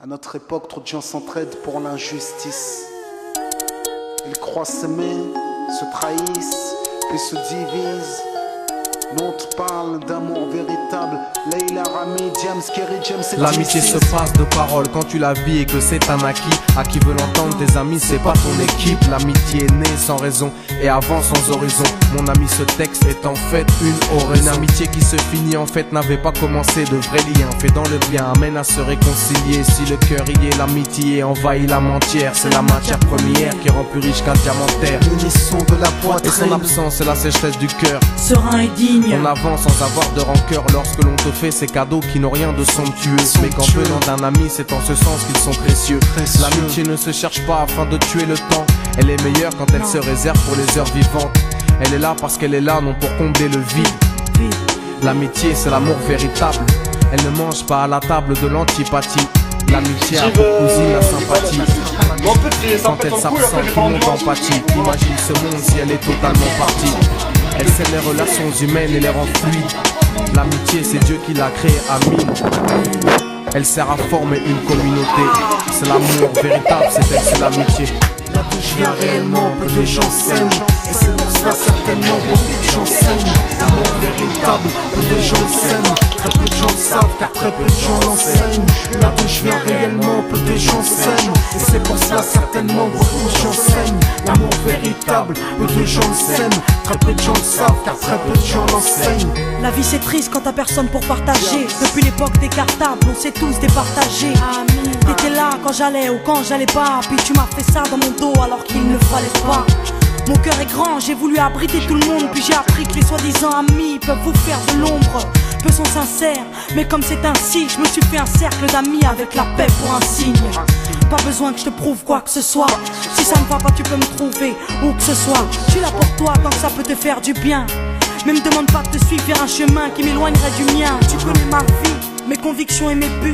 À notre époque, trop de gens s'entraident pour l'injustice. Ils croient s'aimer, se trahissent, puis se divisent. Nous on te parle d'amour véritable. Leila, Rami, Diams, Kerry, James et l'amitié se passe de paroles quand tu la vis et que c'est un acquis. À qui veut l'entendre, tes amis, c'est pas ton équipe. L'amitié est née sans raison et avance sans horizon. Mon ami, ce texte est en fait une oraison. Une amitié qui se finit en fait n'avait pas commencé. De vrais liens faits dans le bien amènent à se réconcilier. Si le cœur y est, l'amitié envahit l'âme entière. C'est la matière première qui rend plus riche qu'un diamantaire. L'unisson de la poitrine et son absence, c'est la sécheresse du cœur. Serein et digne. On avance sans avoir de rancœur lorsque l'on te fait ces cadeaux qui n'ont rien de somptueux. Mais qu'en venant d'un ami, c'est en ce sens qu'ils sont précieux. L'amitié ne se cherche pas afin de tuer le temps. Elle est meilleure quand elle se réserve pour les heures vivantes. Elle est là parce qu'elle est là, non pour combler le vide. L'amitié, c'est l'amour véritable. Elle ne mange pas à la table de l'antipathie. L'amitié a pour cousine la sympathie. Quand elle s'absente, tout le monde empathie. Imagine ce monde si elle est totalement partie. Elle sait les relations humaines et les rend fluides. L'amitié, c'est Dieu qui l'a créée, Amine. Elle sert à former une communauté. C'est l'amour véritable, c'est l'amitié. Là d'où je viens réellement, peu de gens s'aiment. Et c'est pour cela certainement beaucoup de gens s'aiment. L'amour véritable, peu de gens s'aiment. Très peu de gens le savent car très peu de gens l'enseignent. Là d'où je viens réellement, peu de gens s'aiment. Et c'est pour cela certainement beaucoup de gens s'aiment. L'amour véritable, peu de gens le s'aiment. Très peu de gens le savent car très peu de gens l'enseignent. La vie c'est triste quand t'as personne pour partager. Depuis l'époque des cartables, on s'est tous départagés. T'étais là quand j'allais ou quand j'allais pas. Puis tu m'as fait ça dans mon dos alors qu'il ne fallait pas. Mon cœur est grand, j'ai voulu abriter tout le monde. Puis j'ai appris que les soi-disant amis peuvent vous faire de l'ombre. Peu sont sincères, mais comme c'est ainsi, je me suis fait un cercle d'amis avec la paix pour un signe. Pas besoin que je te prouve quoi que ce soit. Si ça ne va pas, tu peux me trouver où que ce soit. Je suis là pour toi tant que ça peut te faire du bien. Mais me demande pas de te suivre vers un chemin qui m'éloignerait du mien. Tu connais ma vie, mes convictions et mes buts.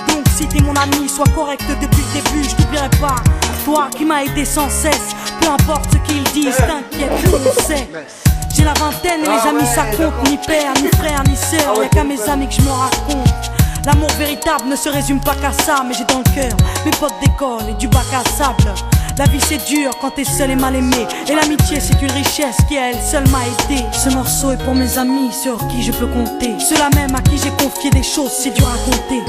Donc si t'es mon ami, sois correct depuis le début. Je t'oublierai pas, toi qui m'as aidé sans cesse. Peu importe ce qu'ils disent, t'inquiète, je le sais. J'ai la vingtaine et les amis ça compte. Ni père, ni frère, ni sœur, y'a qu'à mes amis que je me raconte. L'amour véritable ne se résume pas qu'à ça. Mais j'ai dans le cœur mes potes d'école et du bac à sable. La vie c'est dur quand t'es seul et mal aimé. Et l'amitié c'est une richesse qui à elle seule m'a aidé. Ce morceau est pour mes amis sur qui je peux compter. Ceux-là même à qui j'ai confié des choses c'est dur à compter.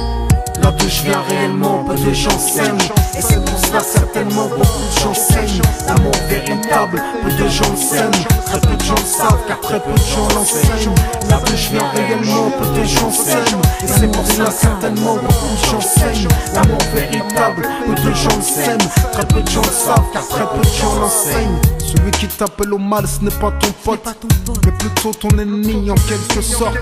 Là d'où je viens réellement, peu de gens s'aiment. Et c'est pour cela certainement beaucoup de gens s'aiment. L'amour véritable, peu de gens s'aiment. Très peu de gens le savent car très peu de gens l'enseignent. Là d'où je viens réellement, peu de gens s'aiment. Et c'est pour cela certainement beaucoup de gens s'aiment. L'amour véritable, peu de gens s'aiment. Très peu de gens le savent car très peu de gens l'enseignent. Celui qui t'appelle au mal ce n'est pas ton pote, mais plutôt ton ennemi en quelque sorte.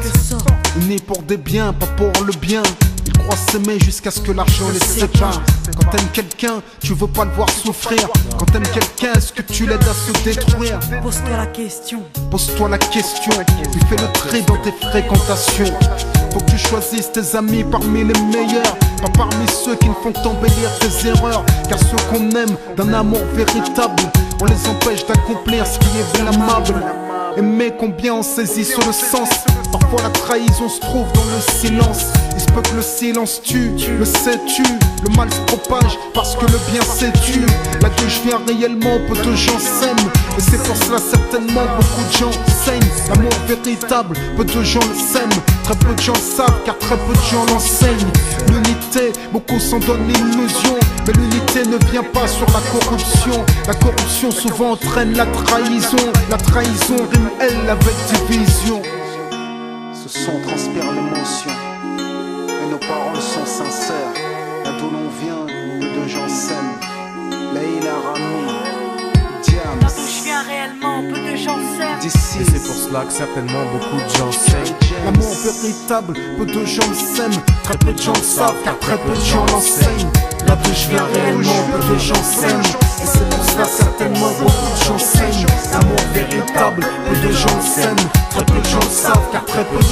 Unis pour des biens, pas pour le bien. Ils croient s'aimer jusqu'à ce que l'argent les sépare. Quand t'aimes quelqu'un, tu veux pas le voir souffrir. Quand t'aimes quelqu'un, est-ce que tu l'aides à se détruire? Pose-toi la question. Pose-toi la question, puis fais le tri dans tes fréquentations. Faut que tu choisisses tes amis parmi les meilleurs, pas parmi ceux qui ne font qu'embellir tes erreurs. Car ceux qu'on aime d'un amour véritable, on les empêche d'accomplir ce qui est blâmable. Aimer combien on saisit sur le sens. Parfois la trahison se trouve dans le silence. Il se peut que le silence tue, le sais-tu. Le mal se propage parce que le bien s'étue. Là d'où je viens réellement, peu de gens s'aiment. Et c'est pour cela certainement beaucoup de gens saignent. L'amour véritable, peu de gens le s'aiment. Très peu de gens le savent car très peu de gens l'enseignent. L'unité, beaucoup s'en donnent l'illusion. Mais l'unité ne vient pas sur la corruption. La corruption souvent entraîne la trahison. La trahison rime elle avec division. Ce son transpire l'émotion et nos paroles sont sincères. Là d'où l'on vient, peu de gens s'aiment. Leila, Rami, Diams. Là d'où je viens réellement, peu de gens s'aiment. D'ici, Et c'est pour cela que certainement beaucoup de gens s'aiment. l'amour véritable, peu de gens le s'aiment. Très peu de gens le savent car très peu de gens l'enseignent. Là d'où je viens réellement, peu de gens s'aiment. Et c'est pour cela certainement beaucoup de gens s'aiment. L'amour véritable, peu de gens le s'aiment. Très peu de gens le savent car très peu de